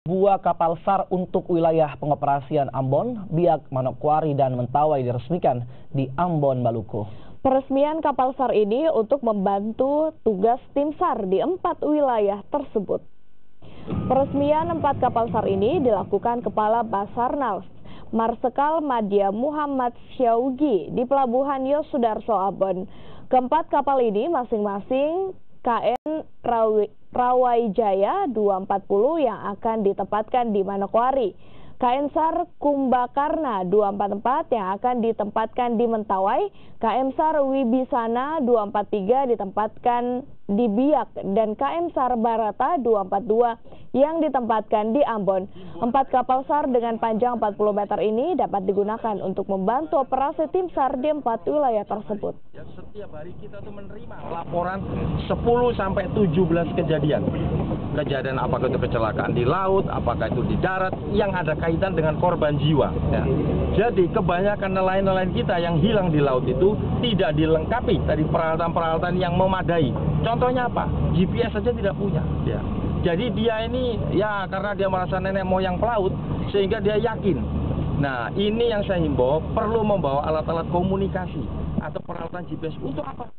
Dua kapal SAR untuk wilayah pengoperasian Ambon, Biak, Manokwari, dan Mentawai diresmikan di Ambon, Maluku. Peresmian kapal SAR ini untuk membantu tugas tim SAR di 4 wilayah tersebut. Peresmian 4 kapal SAR ini dilakukan Kepala Basarnas Marsikal Madya Muhammad Syaugi di Pelabuhan Yosudarso, Ambon. Keempat kapal ini masing-masing KN Rawaijaya 240 yang akan ditempatkan di Manokwari, KN SAR Kumbakarna 244 yang akan ditempatkan di Mentawai, KM SAR Wibisana 243 ditempatkan di Biak, dan KM SAR Barata 242 yang ditempatkan di Ambon. 4 kapal SAR dengan panjang 40 meter ini dapat digunakan untuk membantu operasi tim SAR di 4 wilayah tersebut. Setiap hari kita tuh menerima laporan 10 sampai 17 kejadian. Kejadian apakah itu kecelakaan di laut, apakah itu di darat, yang ada kaitan dengan korban jiwa. Ya. Jadi kebanyakan nelayan-nelayan kita yang hilang di laut itu tidak dilengkapi dari peralatan-peralatan yang memadai. Contohnya apa? GPS saja tidak punya. Ya. Jadi dia ini ya karena dia merasa nenek moyang pelaut sehingga dia yakin. Nah ini yang saya himbau, perlu membawa alat-alat komunikasi atau peralatan GPS untuk apa?